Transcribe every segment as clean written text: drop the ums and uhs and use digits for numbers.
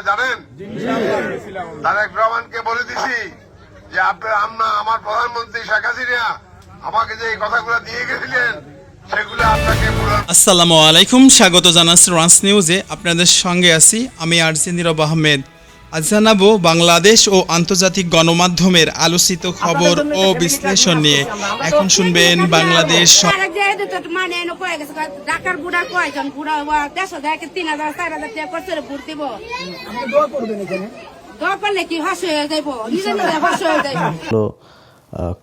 জানেন, তারেক রহমানকে বলে দিছি যে আমার প্রধানমন্ত্রী শেখ হাসিনা আমাকে যে কথাগুলো দিয়ে গেছিলেন সেগুলো আপনাকে। আসসালামু আলাইকুম, স্বাগত জানাচ্ছি রান্স নিউজে। আপনাদের সঙ্গে আছি আমি আরজি নীরব আহমেদ। আজ জানাবো বাংলাদেশ ও আন্তর্জাতিক গণমাধ্যমের আলোচিত খবর ও বিশ্লেষণ নিয়ে। এখন শুনবেন বাংলাদেশ।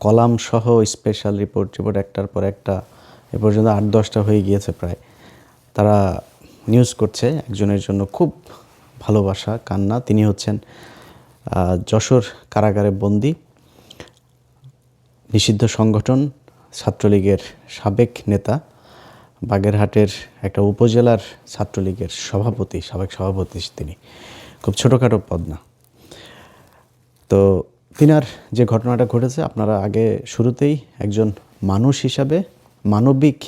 কলাম সহ স্পেশাল রিপোর্ট একটার পর একটা এ পর্যন্ত 8-10টা হয়ে গিয়েছে প্রায়। তারা নিউজ করছে একজনের জন্য খুব ভালোবাসা কান্না। তিনি হচ্ছেন যশোর কারাগারে বন্দী নিষিদ্ধ সংগঠন ছাত্রলীগের সাবেক নেতা, বাগেরহাটের একটা উপজেলার ছাত্রলীগের সাবেক সভাপতি। তিনি খুব ছোটোখাটো পদ না। তো তিনার যে ঘটনাটা ঘটেছে, আপনারা আগে শুরুতেই একজন মানবিক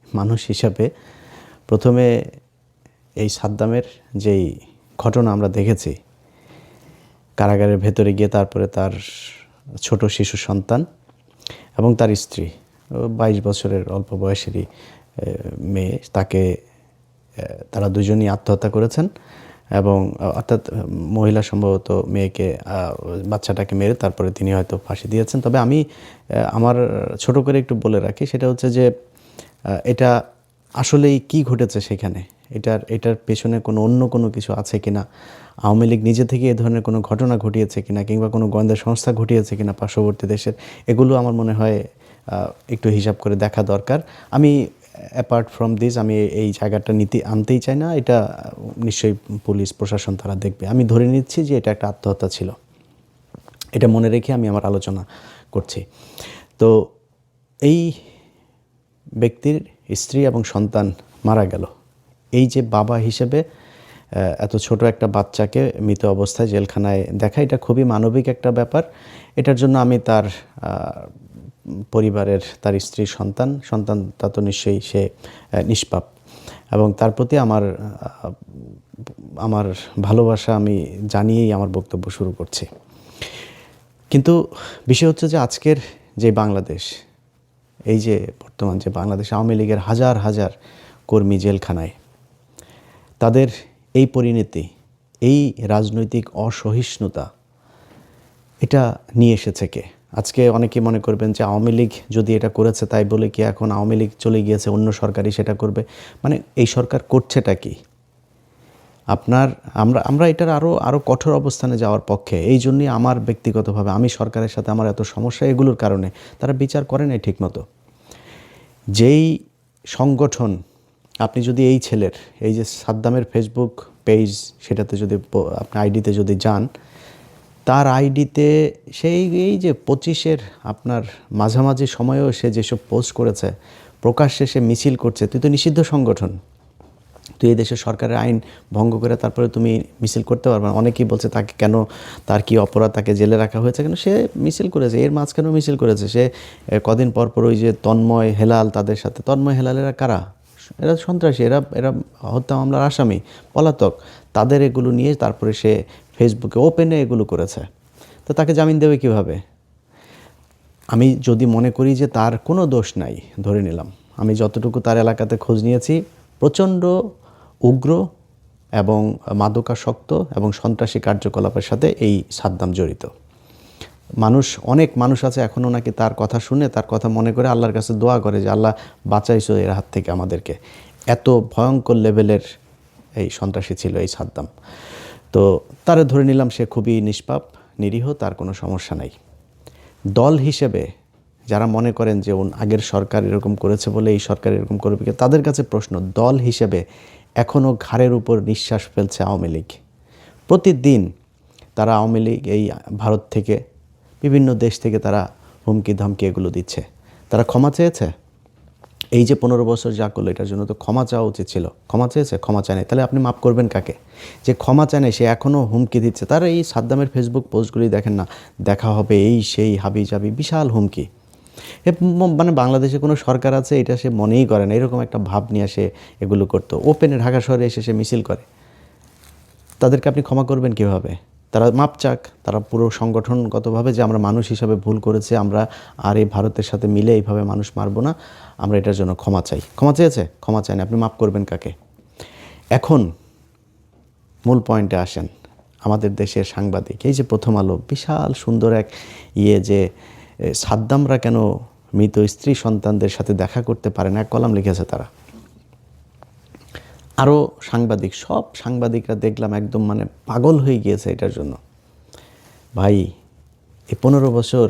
মানুষ হিসাবে প্রথমে এই সাদ্দামের যেই ঘটনা আমরা দেখেছি কারাগারের ভেতরে গিয়ে, তারপরে তার ছোট শিশু সন্তান এবং তার স্ত্রী 22 বছরের অল্প বয়সেরই মেয়ে, তারা দুজনই আত্মহত্যা করেছেন। এবং অর্থাৎ মহিলা সম্ভবত বাচ্চাটাকে মেরে তারপরে তিনি হয়তো ফাঁসি দিয়েছেন। তবে আমি আমার ছোট করে একটু বলে রাখি, সেটা হচ্ছে যে এটা আসলেই কি ঘটেছে সেখানে, এটার পেছনে অন্য কোনো কিছু আছে কিনা, আওয়ামী লীগ নিজে থেকে এ ধরনের কোনো ঘটনা ঘটিয়েছে কিনা, কিংবা কোনো গোয়েন্দা সংস্থা ঘটিয়েছে কিনা পার্শ্ববর্তী দেশের, এগুলো আমার মনে হয় একটু হিসাব করে দেখা দরকার। আমি অ্যাপার্ট ফ্রম দিস আমি এই জায়গাটা আনতেই চাই না। এটা নিশ্চয়ই পুলিশ প্রশাসন তারা দেখবে। আমি ধরে নিচ্ছি যে এটা একটা আত্মহত্যা ছিল, এটা মনে রেখে আমি আমার আলোচনা করছি। তো এই ব্যক্তির স্ত্রী এবং সন্তান মারা গেল। এই যে বাবা হিসেবে এত ছোট একটা বাচ্চাকে মৃত অবস্থায় জেলখানায় দেখা, এটা খুবই মানবিক একটা ব্যাপার। এটার জন্য আমি তার পরিবারের, তার স্ত্রীর সন্তান তা তো নিশ্চয়ই সে নিষ্পাপ, এবং তার প্রতি আমার ভালোবাসা আমি জানিয়েই আমার বক্তব্য শুরু করছি। কিন্তু বিষয় হচ্ছে যে আজকের যে বাংলাদেশ, এই যে বর্তমান যে বাংলাদেশ, আওয়ামী লীগের হাজার হাজার কর্মী জেলখানায়, তাদের এই পরিণতি, এই রাজনৈতিক অসহিষ্ণুতা, এটা নিয়ে এসেছে কে? আজকে অনেকে মনে করবেন যে আওয়ামী লীগ যদি এটা করেছে তাই বলে কি এখন আওয়ামী লীগ চলে গিয়েছে, অন্য সরকারই সেটা করবে? মানে এই সরকার করছেটা কি? আমরা এটার আরও কঠোর অবস্থানে যাওয়ার পক্ষে। এই জন্যই আমার ব্যক্তিগতভাবে আমি সরকারের সাথে আমার এত সমস্যা, এগুলোর কারণে তারা বিচার করে নাই ঠিকমতো। যেই সংগঠন, আপনি যদি এই ছেলের, এই যে সাদ্দামের ফেসবুক পেজ, সেটাতে যদি আপনি আইডিতে যদি যান, তার আইডিতে এই যে 25-এর আপনার মাঝামাঝি সময়েও সে যেসব পোস্ট করেছে, প্রকাশ্যে সে মিছিল করছে। তুই তো নিষিদ্ধ সংগঠন, তুই এই দেশের সরকারের আইন ভঙ্গ করে তারপরে তুমি মিছিল করতে পারবে না। অনেকেই বলছে তাকে কেন, তার কি অপরাধ, তাকে জেলে রাখা হয়েছে কেন? সে মিছিল করেছে, এর মাঝখানেও মিছিল করেছে। সে কদিন পর ওই যে তন্ময় হেলাল, তাদের সাথে, তন্ময় হেলালেরা কারা? এরা সন্ত্রাসী, এরা হত্যা মামলার আসামি, পলাতক। তাদের এগুলো নিয়ে তারপরে সে ফেসবুকে ওপেনে এগুলো করেছে। তো তাকে জামিন দেবে কিভাবে? আমি যদি মনে করি যে তার কোনো দোষ নাই, ধরে নিলাম, আমি যতটুকু তার এলাকাতে খোঁজ নিয়েছি, প্রচণ্ড উগ্র এবং মাদকাসক্ত এবং সন্ত্রাসী কার্যকলাপের সাথে এই সাদ্দাম জড়িত। অনেক মানুষ আছে এখনও নাকি তার কথা শুনে, তার কথা মনে করে আল্লাহর কাছে দোয়া করে যে আল্লাহ বাঁচাইছো এর হাত থেকে আমাদেরকে। এত ভয়ঙ্কর লেভেলের এই সন্ত্রাসী ছিল এই সাদ্দাম। তো তারা ধরে নিলাম সে খুবই নিষ্পাপ, নিরীহ, তার কোনো সমস্যা নাই। দল হিসেবে যারা মনে করেন যে আগের সরকার এরকম করেছে বলে এই সরকার এরকম করবে, তাদের কাছে প্রশ্ন, দল হিসেবে এখনও ঘাড়ের উপর নিঃশ্বাস ফেলছে আওয়ামী লীগ। প্রতিদিন তারা আওয়ামী লীগ এই ভারত থেকে, বিভিন্ন দেশ থেকে তারা হুমকি ধমকি এগুলো দিচ্ছে। তারা ক্ষমা চেয়েছে? এই যে 15 বছর যা করলো, এটার জন্য তো ক্ষমা চাওয়া উচিত ছিল। ক্ষমা চেয়েছে? ক্ষমা চায় নাই। তাহলে আপনি মাফ করবেন কাকে? যে ক্ষমা চায় নাই সে এখনও হুমকি দিচ্ছে। তার এই সাদ্দামের ফেসবুক পোস্টগুলি দেখেন না, দেখা হবে এই সেই হাবি জাবি, বিশাল হুমকি। মানে বাংলাদেশে কোনো সরকার আছে এটা সে মনেই করে না, এরকম একটা ভাব নিয়ে সে এগুলো করতো। ওপেনে ঢাকা শহরে এসে সে মিছিল করে। তাদেরকে আপনি ক্ষমা করবেন কীভাবে? তারা মাপ চাক, তারা পুরো সংগঠনগতভাবে যে আমরা মানুষ হিসাবে ভুল করেছি, আমরা আর এই ভারতের সাথে মিলে এইভাবে মানুষ মারব না, আমরা এটার জন্য ক্ষমা চাই। ক্ষমা চেয়েছে, ক্ষমা চাই না, আপনি মাপ করবেন কাকে? এখন মূল পয়েন্টে আসেন। আমাদের দেশের সাংবাদিক, এই যে প্রথম আলো বিশাল সুন্দর এক যে সাদ্দামরা কেন মৃত স্ত্রী সন্তানদের সাথে দেখা করতে পারে না, এক কলাম লিখেছে তারা। আরও সাংবাদিক, সব সাংবাদিকরা দেখলাম একদম মানে পাগল হয়ে গিয়েছে এটার জন্য। ভাই, এই 15 বছর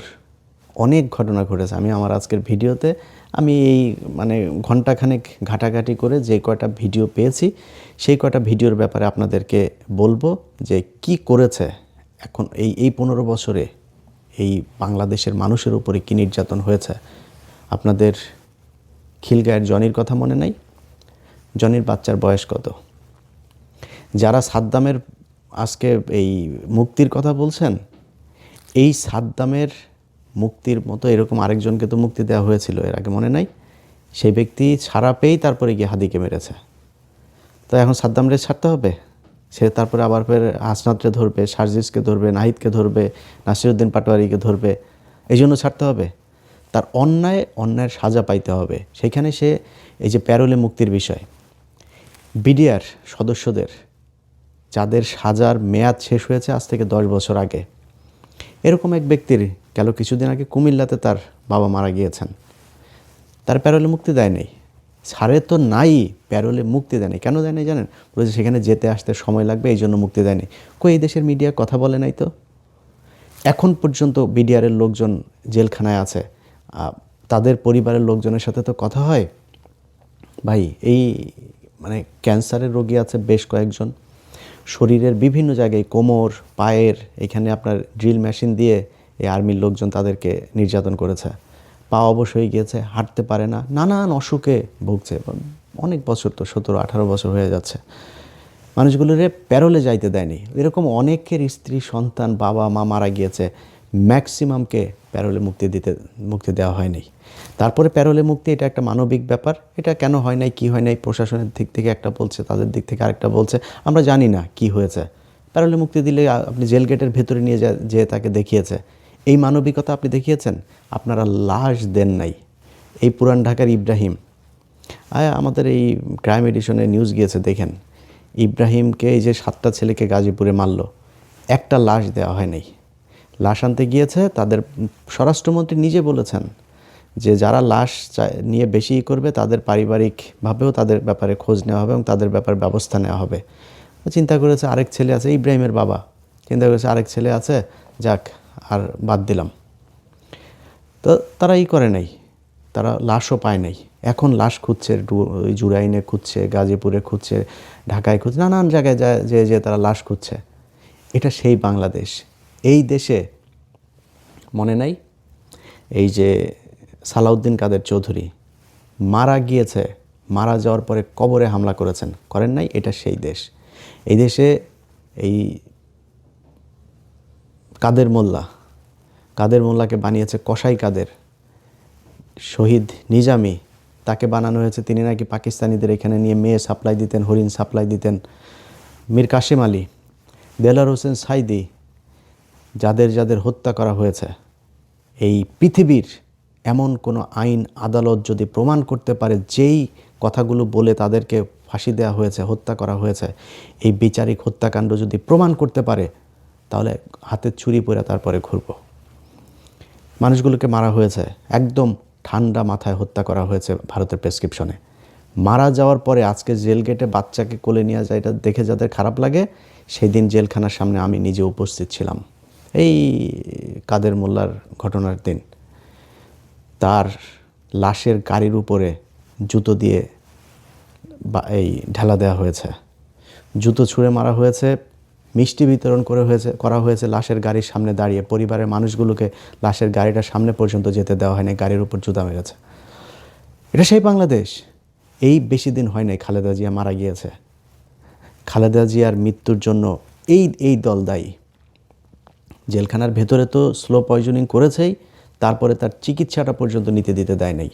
অনেক ঘটনা ঘটেছে। আমি আমার আজকের ভিডিওতে আমি এই মানে ঘণ্টাখানেক ঘাটাঘাটি করে যে কয়টা ভিডিও পেয়েছি, সেই কয়টা ভিডিওর ব্যাপারে আপনাদেরকে বলবো যে কি করেছে এখন এই 15 বছরে এই বাংলাদেশের মানুষের উপরে কী নির্যাতন হয়েছে। আপনাদের খিলগাঁয়ের জনির কথা মনে নাই? জনির বাচ্চার বয়স কত? যারা সাদ্দামের আজকে এই মুক্তির কথা বলছেন, এই সাদ্দামের মুক্তির মতো এরকম আরেকজনকে তো মুক্তি দেওয়া হয়েছিল এর আগে, মনে নাই? সেই ব্যক্তি ছাড়া পেয়েই তারপরে গিয়ে হাদিকে মেরেছে। তো এখন সাদ্দামরে ছাড়তে হবে? সে তারপরে আবার ফের হাসনাতরে ধরবে, সার্জিসকে ধরবে, নাহিদকে ধরবে, নাসিরুদ্দিন পাটোয়ারিকে ধরবে, এই জন্য ছাড়তে হবে? তার অন্যায়ের সাজা পাইতে হবে। সেইখানে সে এই যে প্যারোলে মুক্তির বিষয়, বিডিআর সদস্যদের যাদের সাজার মেয়াদ শেষ হয়েছে আজ থেকে 10 বছর আগে, এরকম এক ব্যক্তির গেল কিছুদিন আগে কুমিল্লাতে তার বাবা মারা গিয়েছেন, তার প্যারোলে মুক্তি দেয় নাই। ছাড়ে তো নাই, প্যারোলে মুক্তি দেয়নি। কেন দেয় নাই জানেন? বলেছে সেখানে যেতে আসতে সময় লাগবে, এই জন্য মুক্তি দেয়নি। কই এই দেশের মিডিয়া কথা বলে নাই তো? এখন পর্যন্ত বিডিআরের লোকজন জেলখানায় আছে, তাদের পরিবারের লোকজনের সাথে তো কথা হয়। ভাই, এই মানে ক্যান্সারের রোগী আছে বেশ কয়েকজন, শরীরের বিভিন্ন জায়গায় কোমর, পায়ের এখানে আপনার ড্রিল মেশিন দিয়ে এই আর্মির লোকজন তাদেরকে নির্যাতন করেছে। পা অবশ হয়ে গিয়েছে, হাঁটতে পারে না, নানান অসুখে ভুগছে। অনেক বছর তো 17-18 বছর হয়ে যাচ্ছে। মানুষগুলোরে প্যারোলে যাইতে দেয়নি। এরকম অনেকের স্ত্রী সন্তান বাবা মা মারা গিয়েছে, ম্যাক্সিমামকে প্যারোলে মুক্তি দেওয়া হয়নি। তারপরে প্যারোলে মুক্তি এটা একটা মানবিক ব্যাপার, এটা কেন হয় নাই কী হয় নাই প্রশাসনের দিক থেকে একটা বলছে, তাদের দিক থেকে আরেকটা বলছে, আমরা জানি না কি হয়েছে। প্যারোলে মুক্তি দিলে আপনি জেল গেটের ভেতরে নিয়ে যে তাকে দেখিয়েছে, এই মানবিকতা আপনি দেখিয়েছেন? আপনারা লাশ দেন নাই। এই পুরান ঢাকার ইব্রাহিম, আমাদের এই ক্রাইম এডিশনের নিউজ গিয়েছে, দেখেন ইব্রাহিমকে এই যে 7টা ছেলেকে গাজীপুরে মারল, একটা লাশ দেওয়া হয় নাই। লাশ আনতে গিয়েছে, তাদের স্বরাষ্ট্রমন্ত্রী নিজে বলেছেন যে যারা লাশ নিয়ে বেশি করবে তাদের পারিবারিকভাবেও তাদের ব্যাপারে খোঁজ নেওয়া হবে এবং তাদের ব্যাপারে ব্যবস্থা নেওয়া হবে। চিন্তা করেছে আরেক ছেলে আছে, ইব্রাহিমের বাবা চিন্তা করেছে আরেক ছেলে আছে, যাক আর বাদ দিলাম। তো তারা করে নাই, তারা লাশও পায় নাই। এখন লাশ খুঁজছে, ওই জুরাইনে খুঁজছে, গাজীপুরে খুঁজছে, ঢাকায় খুঁজছে, নানান জায়গায় যে তারা লাশ খুঁজছে। এটা সেই বাংলাদেশ। এই দেশে মনে নাই এই যে সালাউদ্দিন কাদের চৌধুরী মারা গিয়েছে, মারা যাওয়ার পরে কবরে হামলা করেন নাই? এটা সেই দেশ। এই দেশে এই কাদের মোল্লাকে বানিয়েছে কসাই কাদের, শহীদ নিজামী তাকে বানানো হয়েছে, তিনি নাকি পাকিস্তানিদের এখানে নিয়ে মেয়ে সাপ্লাই দিতেন, হরিণ সাপ্লাই দিতেন। মীর কাসেম আলী, দেলার হোসেন সাইদি, যাদের হত্যা করা হয়েছে, এই পৃথিবীর এমন কোনো আইন আদালত যদি প্রমাণ করতে পারে যেই কথাগুলো বলে তাদেরকে ফাঁসি দেওয়া হয়েছে, হত্যা করা হয়েছে, এই বিচারিক হত্যাকাণ্ড যদি প্রমাণ করতে পারে, তাহলে হাতে ছুরি পরে তারপরে ঘুরব। মানুষগুলোকে মারা হয়েছে, একদম ঠান্ডা মাথায় হত্যা করা হয়েছে ভারতের প্রেসক্রিপশনে। মারা যাওয়ার পরে আজকে জেল গেটে বাচ্চাকে কোলে নিয়ে যায়, এটা দেখে যাদের খারাপ লাগে, সেই দিন জেলখানার সামনে আমি নিজে উপস্থিত ছিলাম। এই কাদের মোল্লার ঘটনার দিন তার লাশের গাড়ির উপরে জুতো দিয়ে এই ঢেলা দেওয়া হয়েছে, জুতো ছুঁড়ে মারা হয়েছে, মিষ্টি বিতরণ করা হয়েছে লাশের গাড়ির সামনে দাঁড়িয়ে। পরিবারের মানুষগুলোকে লাশের গাড়িটার সামনে পর্যন্ত যেতে দেওয়া হয়নি, গাড়ির উপর জুতা মেরেছে। এটা সেই বাংলাদেশ। এই বেশি দিন হয় নাই খালেদা জিয়া মারা গিয়েছে। খালেদা জিয়ার মৃত্যুর জন্য এই দল দায়ী। জেলখানার ভেতরে তো স্লো পয়জনিং করেছেই, তারপরে তার চিকিৎসাটা পর্যন্ত নিতে দিতে দেয় নাই।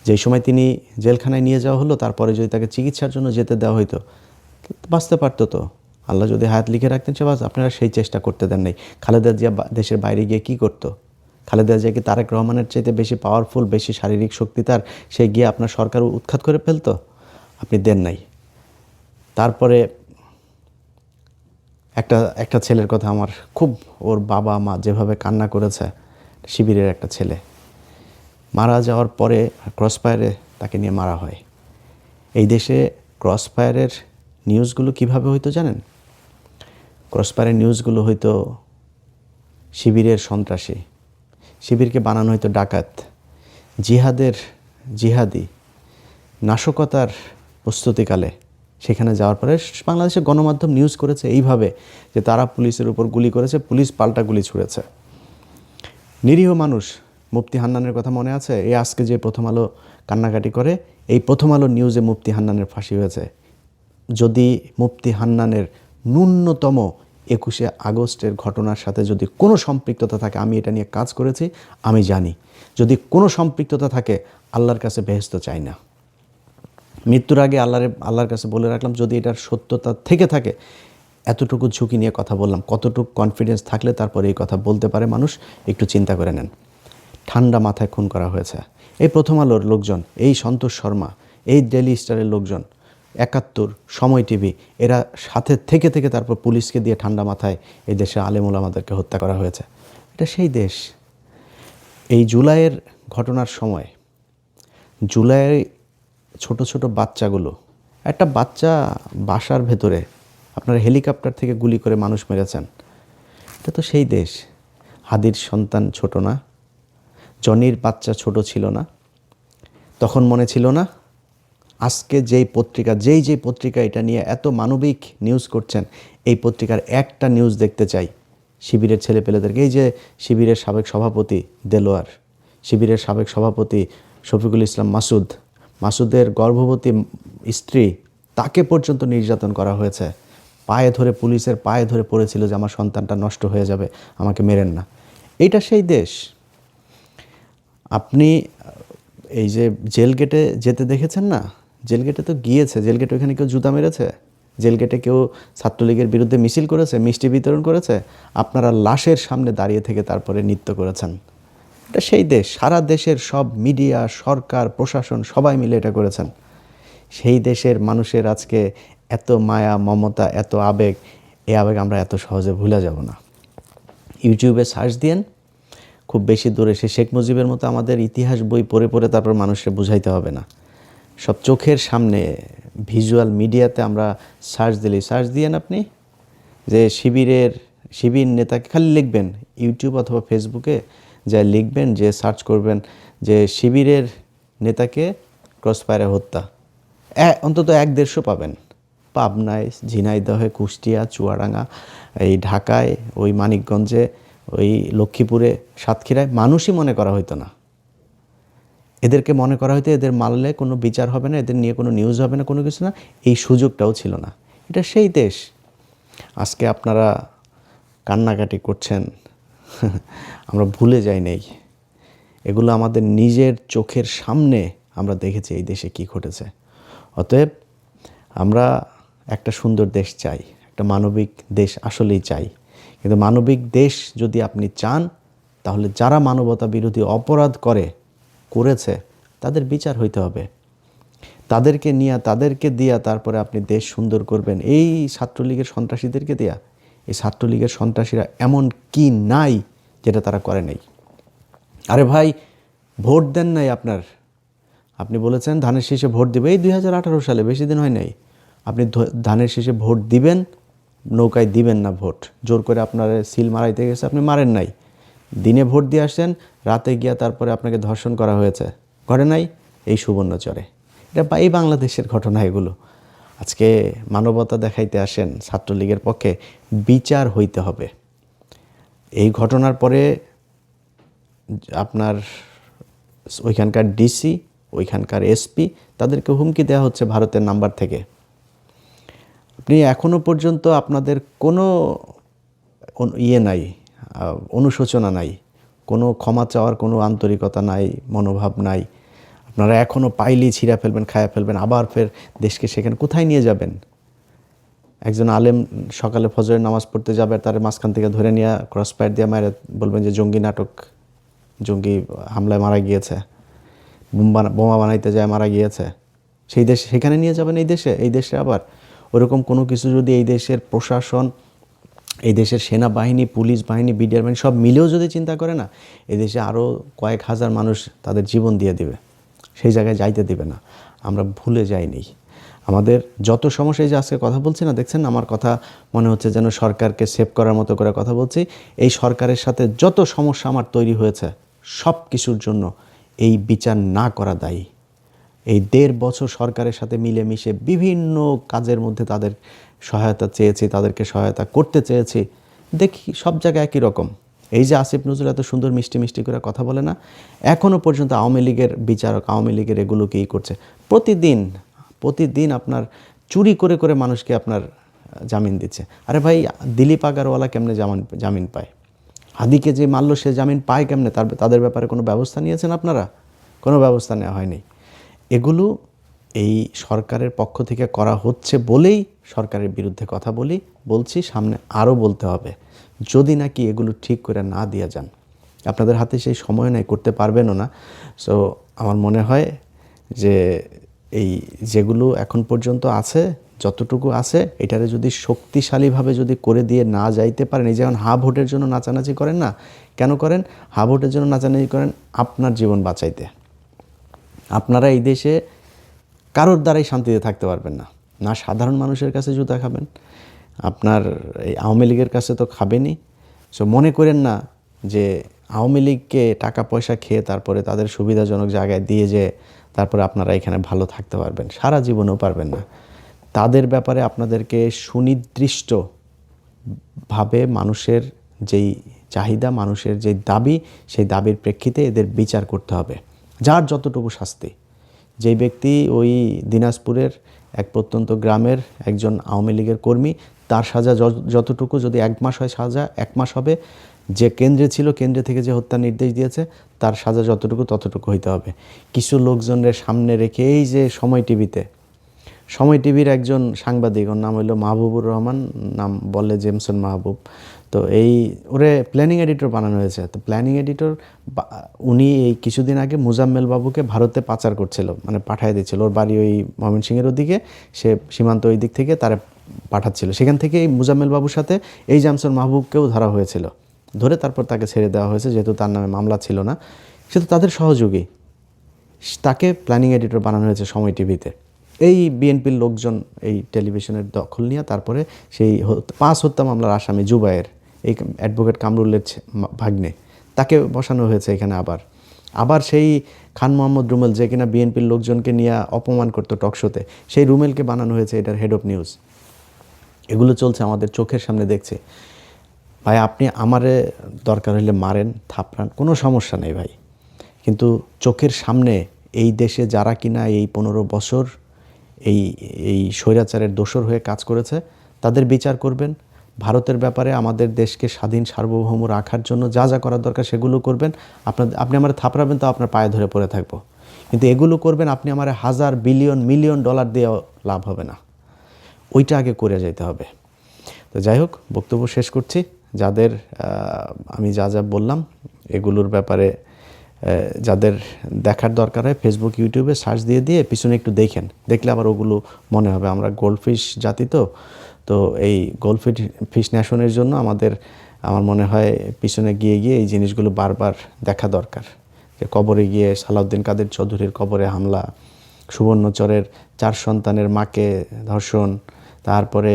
যেই সময় তিনি জেলখানায় নিয়ে যাওয়া হলো, তারপরে যদি তাকে চিকিৎসার জন্য যেতে দেওয়া হইতো, বাঁচতে পারতো তো। আল্লাহ যদি হায়াত লিখে রাখতেন শাহবাজ, আপনারা সেই চেষ্টা করতে দেন নাই। খালেদা জিয়া দেশের বাইরে গিয়ে কী করতো? খালেদা জিয়া কি তারেক রহমানের চাইতে বেশি পাওয়ারফুল, বেশি শারীরিক শক্তি তার, সে গিয়ে আপনার সরকার উৎখাত করে ফেলতো? আপনি দেন নাই। তারপরে একটা ছেলের কথা আমার খুব, ওর বাবা মা যেভাবে কান্না করেছে, শিবিরের একটা ছেলে মারা যাওয়ার পরে ক্রসফায়ারে তাকে নিয়ে মারা হয়। এই দেশে ক্রসফায়ারের নিউজগুলো কিভাবে হইতো জানেন? ক্রসফায়ারের নিউজগুলো হয়তো শিবিরের সন্ত্রাসী, শিবিরকে বানানো হয়তো ডাকাত, জিহাদি নাশকতার প্রস্তুতিকালে সেখানে যাওয়ার পরে বাংলাদেশের গণমাধ্যম নিউজ করেছে এইভাবে যে তারা পুলিশের উপর গুলি করেছে, পুলিশ পাল্টা গুলি ছুঁড়েছে। নিরীহ মানুষ, মুফতি হান্নানের কথা মনে আছে? এই আজকে যে প্রথম আলো কান্নাকাটি করে, এই প্রথম আলো নিউজে মুফতি হান্নানের ফাঁসি হয়েছে। যদি মুফতি হান্নানের ন্যূনতম 21শে আগস্টের ঘটনার সাথে যদি কোনো সম্পৃক্ততা থাকে, আমি এটা নিয়ে কাজ করেছি, আমি জানি, যদি কোনো সম্পৃক্ততা থাকে আল্লাহর কাছে বেহেশত চাই না। মৃত্যুর আগে আল্লাহর কাছে বলে রাখলাম, যদি এটার সত্যতা থেকে থাকে, এতটুকু ঝুঁকি নিয়ে কথা বললাম, কতটুকু কনফিডেন্স থাকলে তারপরে এই কথা বলতে পারে মানুষ, একটু চিন্তা করে নেন। ঠান্ডা মাথায় খুন করা হয়েছে। এই প্রথম আলোর লোকজন, এই সন্তোষ শর্মা, এই ডেইলি স্টারের লোকজন, 71, সময় টিভি, এরা সাথে থেকে তারপর পুলিশকে দিয়ে ঠান্ডা মাথায় এই দেশে আলেম ওলামাদেরকে হত্যা করা হয়েছে। এটা সেই দেশ। এই জুলাইয়ের ঘটনার সময়, জুলাইয়ের ছোট ছোট বাচ্চাগুলো, একটা বাচ্চা বাসার ভেতরে আপনারা হেলিকপ্টার থেকে গুলি করে মানুষ মেরেছেন, এটা তো সেই দেশ। হাদির সন্তান ছোট না, জনির বাচ্চা ছোট ছিল না, তখন মনে ছিল না? আজকে যেই পত্রিকা এটা নিয়ে এত মানবিক নিউজ করছেন, এই পত্রিকার একটা নিউজ দেখতে চাই শিবিরের ছেলেপেলেদেরকে। এই যে শিবিরের সাবেক সভাপতি দেলোয়ার, শিবিরের সাবেক সভাপতি শফিকুল ইসলাম মাসুদের গর্ভবতী স্ত্রী, তাকে পর্যন্ত নির্যাতন করা হয়েছে। পুলিশের পায়ে ধরে পড়েছিল যে আমার সন্তানটা নষ্ট হয়ে যাবে, আমাকে মেরেন না। এইটা সেই দেশ। আপনি এই যে জেল গেটে যেতে দেখেছেন না? জেল গেটে তো গিয়েছে, জেল গেটে ওখানে কেউ জুতা মেরেছে? জেল গেটে কেউ ছাত্রলীগের বিরুদ্ধে মিছিল করেছে, মিষ্টি বিতরণ করেছে? আপনারা লাশের সামনে দাঁড়িয়ে থেকে তারপরে নৃত্য করেছেন। এটা সেই দেশ। সারা দেশের সব মিডিয়া, সরকার, প্রশাসন সবাই মিলে এটা করেছেন। সেই দেশের মানুষের আজকে এত মায়া, মমতা, এত আবেগ, এই আবেগ আমরা এত সহজে ভুলে যাব না। ইউটিউবে সার্চ দিয়েন, খুব বেশি দূরে সে শেখ মুজিবের মতো আমাদের ইতিহাস বই পড়ে তারপর মানুষকে বুঝাইতে হবে না। সব চোখের সামনে ভিজুয়াল মিডিয়াতে আমরা সার্চ দিয়েন আপনি যে শিবির নেতাকে, খালি লিখবেন ইউটিউব অথবা ফেসবুকে যা লিখবেন, যে সার্চ করবেন যে শিবিরের নেতাকে ক্রসফায়ারে হত্যা, অন্তত 100-150 পাবেন। পাবনায়, ঝিনাইদহে, কুষ্টিয়া, চুয়াডাঙ্গা, এই ঢাকায়, ওই মানিকগঞ্জে, ওই লক্ষ্মীপুরে, সাতক্ষীরায় মানুষই মনে করা হইতো না। এদেরকে মনে করা হয়তো এদের মারলে কোনো বিচার হবে না, এদের নিয়ে কোনো নিউজ হবে না, কোনো কিছু না, এই সুযোগটাও ছিল না। এটা সেই দেশ। আজকে আপনারা কান্নাকাটি করছেন, আমরা ভুলে যাই নাই। এগুলো আমাদের নিজের চোখের সামনে আমরা দেখেছি এই দেশে কি ঘটেছে। অতএব আমরা একটা সুন্দর দেশ চাই, একটা মানবিক দেশ আসলেই চাই। কিন্তু মানবিক দেশ যদি আপনি চান, তাহলে যারা মানবতা বিরোধী অপরাধ করেছে তাদের বিচার হইতে হবে। তাদেরকে দিয়া তারপরে আপনি দেশ সুন্দর করবেন। এই ছাত্রলীগের সন্ত্রাসীদেরকে দিয়া, এই ছাত্রলীগের সন্ত্রাসীরা এমন কি নাই যেটা তারা করে নাই? আরে ভাই, ভোট দেন নাই আপনি বলেছেন ধানের শীষে ভোট দিবে, এই 2018 সালে, বেশি দিন হয় নাই। আপনি ধানের শীষে ভোট দিবেন, নৌকায় দিবেন না ভোট, জোর করে আপনার সিল মারাইতে গেছে, আপনি মারেন নাই। দিনে ভোট দিয়ে আসছেন, রাতে গিয়া তারপরে আপনাকে ধর্ষণ করা হয়েছে, ঘটে নাই? এই সুবর্ণচরে। এটা এই বাংলাদেশের ঘটনা এগুলো। আজকে মানবতা দেখাইতে আসেন ছাত্রলীগের পক্ষে, বিচার হইতে হবে। এই ঘটনার পরে আপনার ওইখানকার ডিসি, ওইখানকার এসপি, তাদেরকে হুমকি দেওয়া হচ্ছে ভারতের নাম্বার থেকে। আপনি এখনও পর্যন্ত আপনাদের কোনো নাই, অনুশোচনা নাই, কোনো ক্ষমা চাওয়ার কোনো আন্তরিকতা নাই, মনোভাব নাই। আপনারা এখনও পাইলেই ছিঁড়া ফেলবেন, খায়া ফেলবেন, আবার ফের দেশকে সেখানে কোথায় নিয়ে যাবেন? একজন আলেম সকালে ফজরের নামাজ পড়তে যাবে, তার মাঝখান থেকে ধরে নিয়ে ক্রস ফায়ার দিয়ে মারে বলবেন যে জঙ্গি নাটক, জঙ্গি হামলায় মারা গিয়েছে, বোমা বানাইতে যায় মারা গিয়েছে, সেই দেশ সেখানে নিয়ে যাবেন। এই দেশে আবার ওরকম কোনো কিছু যদি এই দেশের প্রশাসন, এই দেশের সেনাবাহিনী, পুলিশ বাহিনী, বিডিআর বাহিনী সব মিলেও যদি চিন্তা করে না, এই দেশে আরও কয়েক হাজার মানুষ তাদের জীবন দিয়ে দিবে, সেই জায়গায় যাইতে দিবে না। আমরা ভুলে যাইনি আমাদের যত সমস্যা। এই যে আজকে কথা বলছি না, দেখছেন আমার কথা মনে হচ্ছে যেন সরকারকে সেভ করার মতো করে কথা বলছি। এই সরকারের সাথে যত সমস্যা আমার তৈরি হয়েছে সব কিছুর জন্য এই বিচার না করা দায়ী। এই 1.5 বছর সরকারের সাথে মিলেমিশে বিভিন্ন কাজের মধ্যে তাদের সহায়তা চেয়েছি, তাদেরকে সহায়তা করতে চেয়েছি, দেখি সব জায়গায় একই রকম। এই যে আসিফ নজরুল এত সুন্দর মিষ্টি মিষ্টি করে কথা বলে না, এখনও পর্যন্ত আওয়ামী লীগের বিচারক, আওয়ামী লীগের এগুলোকেই করছে। প্রতিদিন আপনার চুরি করে করে মানুষকে আপনার জামিন দিচ্ছে। আরে ভাই, দিলীপ আগারওয়ালা কেমনে জামিন পায়? হাদিকে যে মারল সে জামিন পায় কেমনে? তাদের ব্যাপারে কোনো ব্যবস্থা নিয়েছেন আপনারা? কোনো ব্যবস্থা নেওয়া হয়নি। এগুলো এই সরকারের পক্ষ থেকে করা হচ্ছে বলেই সরকারের বিরুদ্ধে কথা বলছি, সামনে আরও বলতে হবে, যদি নাকি এগুলো ঠিক করে না দিয়ে যান। আপনাদের হাতে সেই সময় নেই, করতে পারবেনও না। সো আমার মনে হয় যে এই যেগুলো এখন পর্যন্ত আছে, যতটুকু আছে, এটারে যদি শক্তিশালীভাবে যদি করে দিয়ে না যাইতে পারেন, এই যেমন ভোটের জন্য নাচানাচি করেন না, কেন করেন? ভোটের জন্য নাচানাচি করেন আপনার জীবন বাঁচাইতে। আপনারা এই দেশে কারোর দ্বারাই শান্তিতে থাকতে পারবেন না। না সাধারণ মানুষের কাছে জুতা খাবেন, আপনার এই আওয়ামী লীগের কাছে তো খাবেনই। সো মনে করেন না যে আওয়ামী লীগকে টাকা পয়সা খেয়ে তারপরে তাদের সুবিধাজনক জায়গায় দিয়ে যে তারপরে আপনারা এখানে ভালো থাকতে পারবেন, সারা জীবনেও পারবেন না। তাদের ব্যাপারে আপনাদেরকে সুনির্দিষ্টভাবে মানুষের যেই চাহিদা, মানুষের যেই দাবি, সেই দাবির প্রেক্ষিতে এদের বিচার করতে হবে, যার যতটুকু শাস্তি। যেই ব্যক্তি ওই দিনাজপুরের এক প্রত্যন্ত গ্রামের একজন আওয়ামী লীগের কর্মী, তার সাজা যতটুকু, যদি 1 মাস হয় সাজা 1 মাস হবে। যে কেন্দ্রে ছিল, কেন্দ্রে থেকে যে হত্যার নির্দেশ দিয়েছে, তার সাজা যতটুকু ততটুকু হইতে হবে। কিছু লোকজনের সামনে রেখে এই যে সময় টিভির একজন সাংবাদিক, ওর নাম হলো মাহবুবুর রহমান, নাম বললে জেমসন মাহবুব, তো ওরে প্ল্যানিং এডিটর বানানো হয়েছে। তো প্ল্যানিং এডিটর উনি এই কিছুদিন আগে মুজাম্মেল বাবুকে ভারতে পাচার করছিল, মানে পাঠিয়ে দিচ্ছিল। ওর বাড়ি ওই ময়মনসিংহের ওদিকে, সে সীমান্ত ওই দিক থেকে তারা পাঠাচ্ছিল। সেখান থেকে এই মুজাম্মেল বাবুর সাথে এই জেমসন মাহবুবকেও ধরা হয়েছিল, ধরে তারপর তাকে ছেড়ে দেওয়া হয়েছে, যেহেতু তার নামে মামলা ছিল না। সে তো তাদের সহযোগী, তাকে প্ল্যানিং এডিটর বানানো হয়েছে সময় টিভিতে। এই বিএনপির লোকজন এই টেলিভিশনের দখল নিয়ে তারপরে সেই 5 হত্যা মামলার আসামি জুবায়ের, এই অ্যাডভোকেট কামরুলের ভাগ্নে, তাকে বসানো হয়েছে এখানে। আবার সেই খান মোহাম্মদ রুমেল, যে কিনা বিএনপির লোকজনকে নিয়ে অপমান করতো টকশোতে, সেই রুমেলকে বানানো হয়েছে এটার হেড অফ নিউজ। এগুলো চলছে আমাদের চোখের সামনে, দেখছে। ভাই, আপনি আমারে দরকার হলে মারেন, থাপড়ান, কোনো সমস্যা নেই ভাই, কিন্তু চোখের সামনে এই দেশে যারা কিনা এই 15 বছর এই স্বৈরাচারের দোসর হয়ে কাজ করেছে, তাদের বিচার করবেন। ভারতের ব্যাপারে আমাদের দেশকে স্বাধীন সার্বভৌম রাখার জন্য যা যা করার দরকার সেগুলো করবেন। আপনি আমার থাপড়াবেন তো আপনার পায়ে ধরে পড়ে থাকবো, কিন্তু এগুলো করবেন আপনি আমার 1000 বিলিয়ন মিলিয়ন ডলার দিয়েও লাভ হবে না। ওইটা আগে করে যেতে হবে। তো যাই হোক, বক্তব্য শেষ করছি। যাদের আমি যা বললাম এগুলোর ব্যাপারে যাদের দেখার দরকার হয়, ফেসবুক, ইউটিউবে সার্চ দিয়ে পিছনে একটু দেখলে আবার ওগুলো মনে হবে। আমরা গোল্ডফিশ জাতি, তো এই গোল্ডফিশ ন্যাশনের জন্য আমার মনে হয় পিছনে গিয়ে এই জিনিসগুলো বারবার দেখা দরকার। যে কবরে গিয়ে সালাউদ্দিন কাদের চৌধুরীর কবরে হামলা, সুবর্ণচরের 4 সন্তানের মাকে ধর্ষণ, তারপরে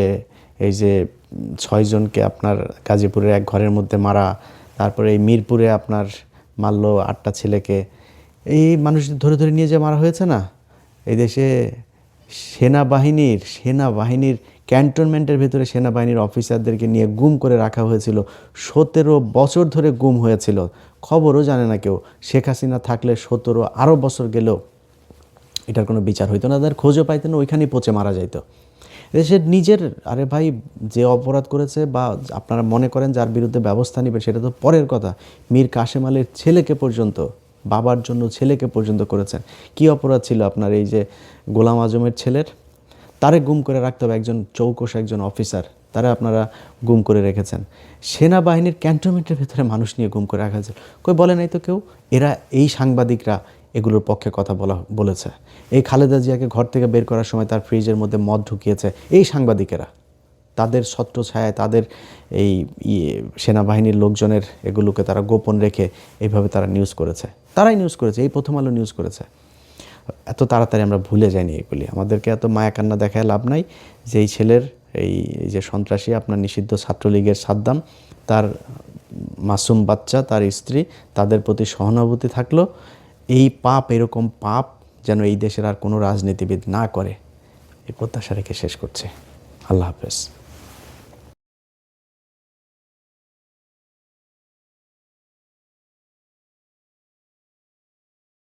এই যে 6 জনকে আপনার গাজীপুরের এক ঘরের মধ্যে মারা, তারপরে এই মিরপুরে আপনার মারল 8টা ছেলেকে, এই মানুষদের ধরে ধরে নিয়ে যে মারা হয়েছে না। এই দেশে সেনাবাহিনীর ক্যান্টনমেন্টের ভেতরে সেনাবাহিনীর অফিসারদেরকে নিয়ে গুম করে রাখা হয়েছিল। 17 বছর ধরে গুম হয়েছিল, খবরও জানে না কেউ। শেখ হাসিনা থাকলে 17 আরও বছর গেলেও এটার কোনো বিচার হইতো না, তাদের খোঁজও পাইতেন না, ওইখানেই পচে মারা যাইতো। দেশের নিজের, আরে ভাই, যে অপরাধ করেছে বা আপনারা মনে করেন যার বিরুদ্ধে ব্যবস্থা নেবেন সেটা তো পরের কথা। মীর কাশেম আলীর ছেলেকে পর্যন্ত, বাবার জন্য ছেলেকে পর্যন্ত করেছেন। কি অপরাধ ছিল আপনার এই যে গোলাম আজমের ছেলের? তারে গুম করে রাখতে হবে, একজন চৌকস একজন অফিসার, তারা আপনারা গুম করে রেখেছেন। সেনাবাহিনীর ক্যান্টনমেন্টের ভেতরে মানুষ নিয়ে গুম করে রাখা হয়েছে, কই বলে নাই তো কেউ। এরা এই সাংবাদিকরা এগুলোর পক্ষে কথা বলেছে। এই খালেদা জিয়াকে ঘর থেকে বের করার সময় তার ফ্রিজের মধ্যে মদ ঢুকিয়েছে এই সাংবাদিকেরা। তাদের ছত্রছায়ায়, তাদের এই সেনাবাহিনীর লোকজনের এগুলোকে তারা গোপন রেখে এইভাবে তারা নিউজ করেছে, তারাই নিউজ করেছে, এই প্রথম আলো নিউজ করেছে। এত তাড়াতাড়ি আমরা ভুলে যাইনি এগুলি। আমাদেরকে এত মায়া কান্না দেখায় লাভ নাই। যে এই ছেলের এই যে সন্ত্রাসী আপনার নিষিদ্ধ ছাত্রলীগের সাদ্দাম, তার মাসুম বাচ্চা, তার স্ত্রী, তাদের প্রতি সহানুভূতি থাকলো। এই পাপ, এরকম পাপ যেন এই দেশের আর কোনো রাজনীতিবিদ না করে, এই প্রত্যাশা রেখে শেষ করছে। আল্লাহ হাফেজ।